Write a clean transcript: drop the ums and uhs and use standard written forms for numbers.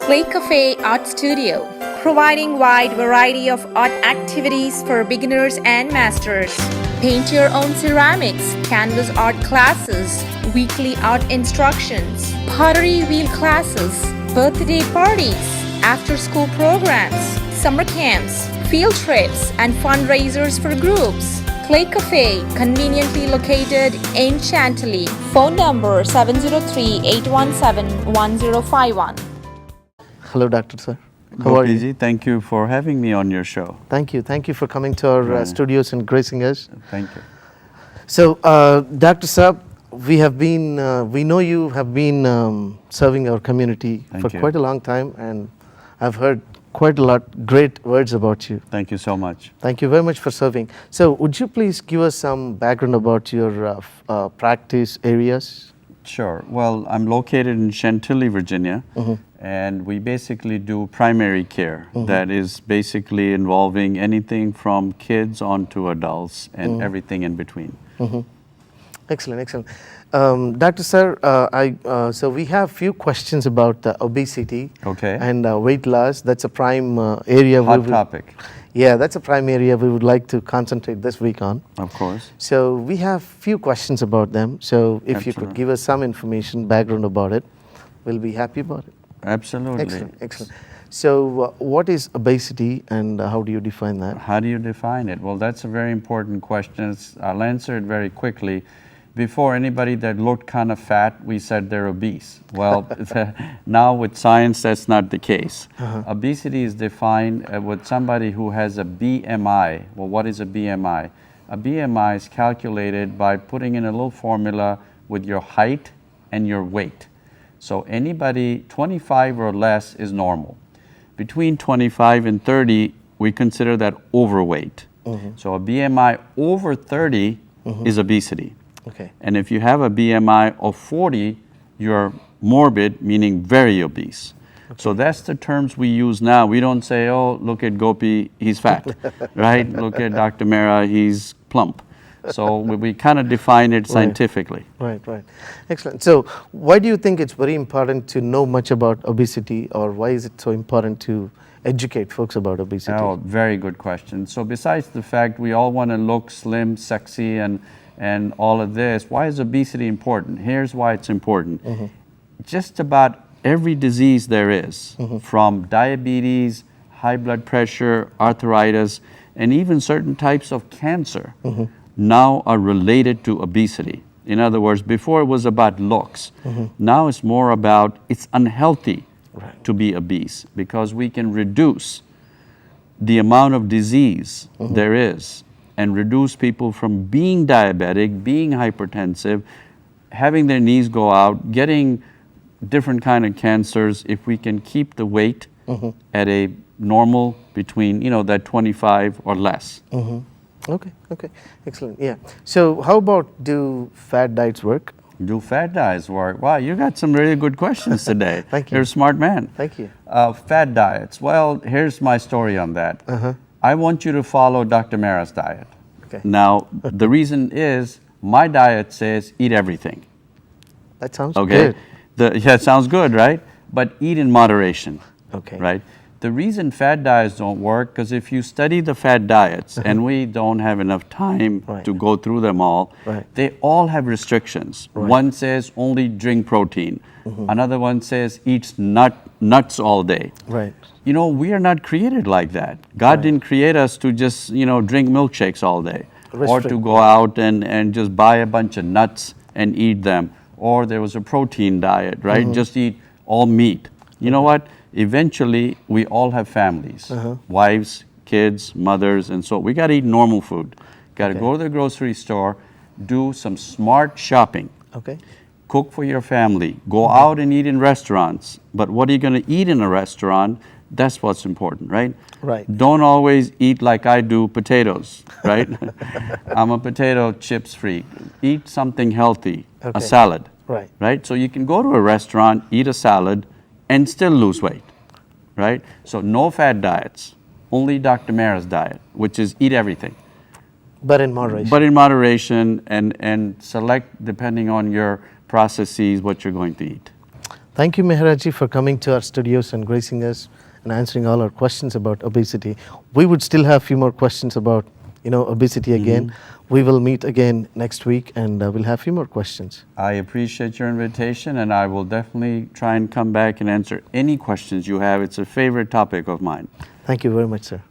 Play Cafe Art Studio, providing wide variety of art activities for beginners and masters. Paint your own ceramics, canvas art classes, weekly art instructions, pottery wheel classes, birthday parties, after-school programs, summer camps, field trips, and fundraisers for groups. Clay Cafe, conveniently located in Chantilly. Phone number 703-817-1051. Hello, Dr. Sir. How are you? Thank you for having me on your show. Thank you. Thank you for coming to our studios and gracing us. Thank you. So, Dr. Sir, we know you have been serving our community for quite a long time, and I've heard quite a lot great words about you. Thank you so much. Thank you very much for serving. So, would you please give us some background about your practice areas? Sure. Well, I'm located in Chantilly, Virginia, and we basically do primary care. That is basically involving anything from kids on to adults and everything in between. Excellent, excellent. Dr. Sir, so we have few questions about obesity and weight loss. That's a prime area. Hot topic. Yeah, that's a prime area we would like to concentrate this week on. Of course. So we have few questions about them. So if you could give us some information, background about it, we'll be happy about it. Absolutely. Excellent, excellent. So what is obesity and how do you define that? How do you define it? Well, that's a very important question. I'll answer it very quickly. Before, anybody that looked kind of fat, we said they're obese. Well, now with science, that's not the case. Obesity is defined with somebody who has a BMI. Well, what is a BMI? A BMI is calculated by putting in a little formula with your height and your weight. So anybody 25 or less is normal. Between 25 and 30, we consider that overweight. So a BMI over 30 is obesity. Okay. And if you have a BMI of 40, you're morbid, meaning very obese. So that's the terms we use now. We don't say, oh, look at Gopi, he's fat, right? Look at Dr. Mehra, he's plump. So we kind of define it scientifically. Right, right. Excellent. So why do you think it's very important to know much about obesity, or why is it so important to educate folks about obesity? Oh, very good question. So besides the fact we all want to look slim, sexy, and all of this, why is obesity important? Here's why it's important. Just about every disease there is, from diabetes, high blood pressure, arthritis, and even certain types of cancer, now are related to obesity. In other words, before it was about looks. Now it's more about it's unhealthy to be obese, because we can reduce the amount of disease there is, and reduce people from being diabetic, being hypertensive, having their knees go out, getting different kind of cancers, if we can keep the weight at a normal between, that 25 or less. Okay, okay, excellent, yeah. So how about, do fad diets work? Do fad diets work? Wow, you got some really good questions today. Thank you. You're a smart man. Thank you. Fad diets, well, here's my story on that. I want you to follow Dr. Mehra's diet. Okay. Now, the reason is my diet says eat everything. That sounds good. Yeah, it sounds good, right? But eat in moderation. Okay. Right? The reason fad diets don't work, because if you study the fad diets, and we don't have enough time to go through them all, they all have restrictions. One says only drink protein. Another one says eat nuts all day. Right. We are not created like that. God didn't create us to just, drink milkshakes all day. Or to go out and just buy a bunch of nuts and eat them. Or there was a protein diet, right? Just eat all meat. You know what? Eventually, we all have families, wives, kids, mothers, and so we got to eat normal food. Got to go to the grocery store, do some smart shopping. Okay. Cook for your family. Go out and eat in restaurants. But what are you going to eat in a restaurant? That's what's important, right? Right. Don't always eat like I do potatoes, right? I'm a potato chips freak. Eat something healthy, a salad, right? So you can go to a restaurant, eat a salad, and still lose weight, right? So no fad diets, only Dr. Mehra's diet, which is eat everything. But in moderation. But in moderation, and select, depending on your processes, what you're going to eat. Thank you, Mehra, for coming to our studios and gracing us and answering all our questions about obesity. We would still have a few more questions about, obesity again. We will meet again next week, and we'll have a few more questions. I appreciate your invitation, and I will definitely try and come back and answer any questions you have. It's a favorite topic of mine. Thank you very much, sir.